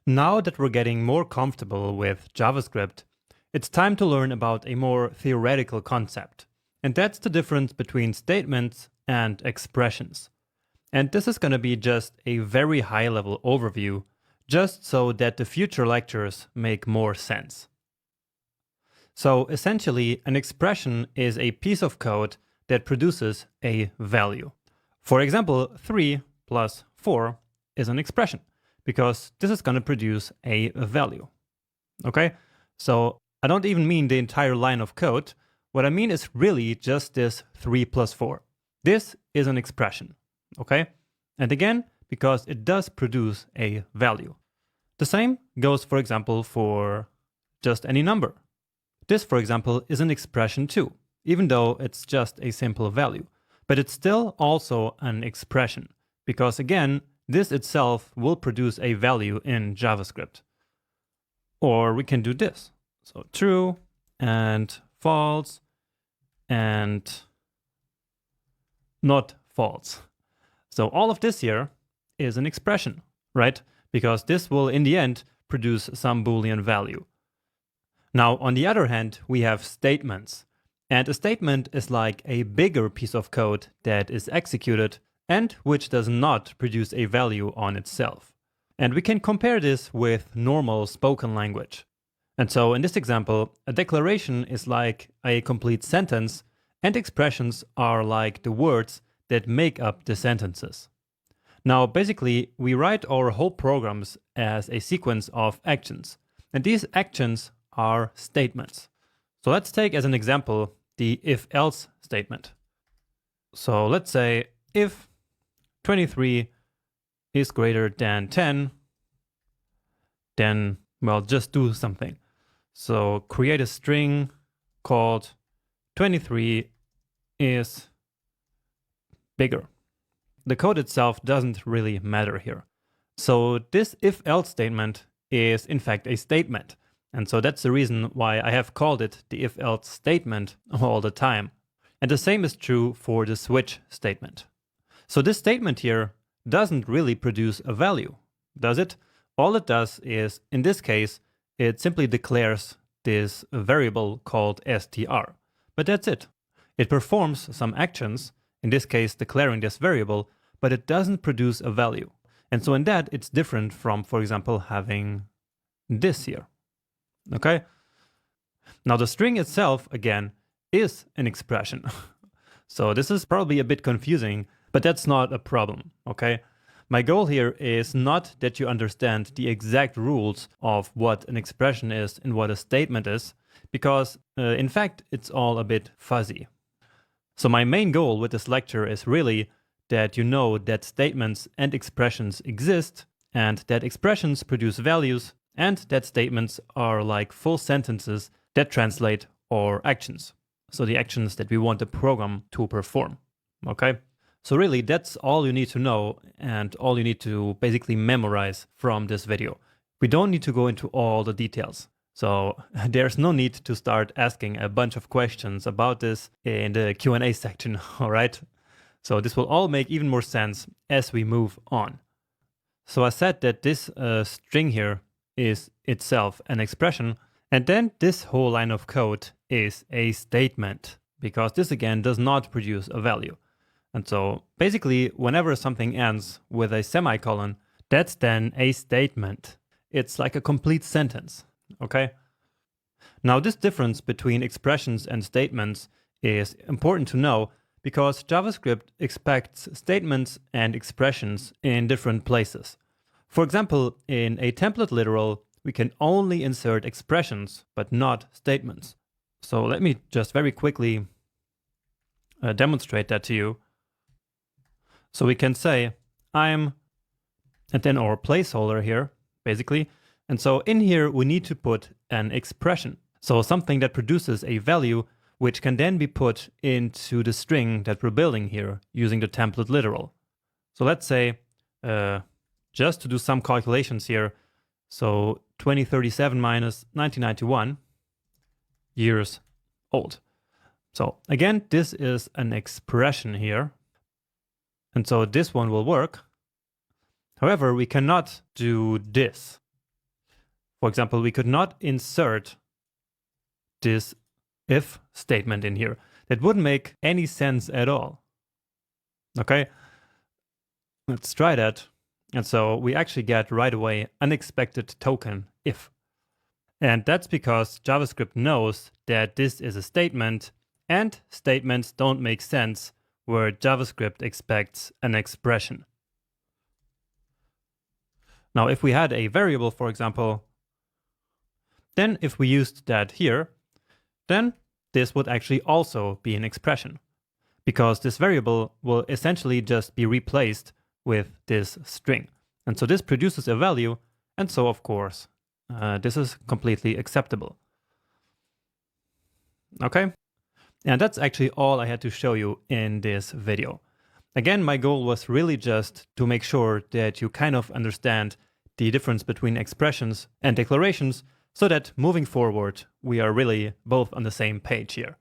Now that we're getting more comfortable with JavaScript, it's time to learn about a more theoretical concept. And that's the difference between statements and expressions. And this is going to be just a very high-level overview, just so that the future lectures make more sense. So essentially, an expression is a piece of code that produces a value. For example, 3 plus 4 is an expression, because this is going to produce a value. Okay, so I don't even mean the entire line of code. What I mean is really just this 3 plus 4. This is an expression, okay? And again, because it does produce a value. The same goes, for example, for just any number. This, for example, is an expression too, even though it's just a simple value. But it's still also an expression, because again, this itself will produce a value in JavaScript. Or we can do this. So true and false and not false. So all of this here is an expression, right? Because this will in the end produce some Boolean value. Now, on the other hand, we have statements. And a statement is like a bigger piece of code that is executed and which does not produce a value on itself. And we can compare this with normal spoken language. And so in this example, a declaration is like a complete sentence, and expressions are like the words that make up the sentences. Now, basically, we write our whole programs as a sequence of actions, and these actions are statements. So let's take as an example the if-else statement. So let's say if 23 is greater than 10, then, well, just do something. So create a string called 23 is bigger. The code itself doesn't really matter here. So this if-else statement is in fact a statement. And so that's the reason why I have called it the if-else statement all the time. And the same is true for the switch statement. So this statement here doesn't really produce a value, does it? All it does is, in this case, it simply declares this variable called str. But that's it. It performs some actions, in this case declaring this variable, but it doesn't produce a value. And so in that, it's different from, for example, having this here. Okay? Now the string itself, again, is an expression. So this is probably a bit confusing, but that's not a problem, okay? My goal here is not that you understand the exact rules of what an expression is and what a statement is, because in fact, it's all a bit fuzzy. So my main goal with this lecture is really that you know that statements and expressions exist, and that expressions produce values, and that statements are like full sentences that translate our actions. So the actions that we want the program to perform, okay? So really, that's all you need to know and all you need to basically memorize from this video. We don't need to go into all the details. So there's no need to start asking a bunch of questions about this in the Q&A section, all right? So this will all make even more sense as we move on. So I said that this string here is itself an expression, and then this whole line of code is a statement, because this again does not produce a value. And so basically, whenever something ends with a semicolon, that's then a statement. It's like a complete sentence, okay? Now this difference between expressions and statements is important to know because JavaScript expects statements and expressions in different places. For example, in a template literal, we can only insert expressions, but not statements. So let me just very quickly demonstrate that to you. So we can say, I'm, and then our placeholder here, basically. And so in here, we need to put an expression. So something that produces a value, which can then be put into the string that we're building here using the template literal. So let's say, just to do some calculations here, so 2037 minus 1991 years old. So again, this is an expression here. And so this one will work. However, we cannot do this. For example, we could not insert this if statement in here. That wouldn't make any sense at all. Okay, let's try that. And so we actually get right away unexpected token if. And that's because JavaScript knows that this is a statement, and statements don't make sense where JavaScript expects an expression. Now, if we had a variable, for example, then if we used that here, then this would actually also be an expression, because this variable will essentially just be replaced with this string. And so this produces a value, and so of course, this is completely acceptable. Okay, and that's actually all I had to show you in this video. Again, my goal was really just to make sure that you kind of understand the difference between expressions and declarations, so that moving forward, we are really both on the same page here.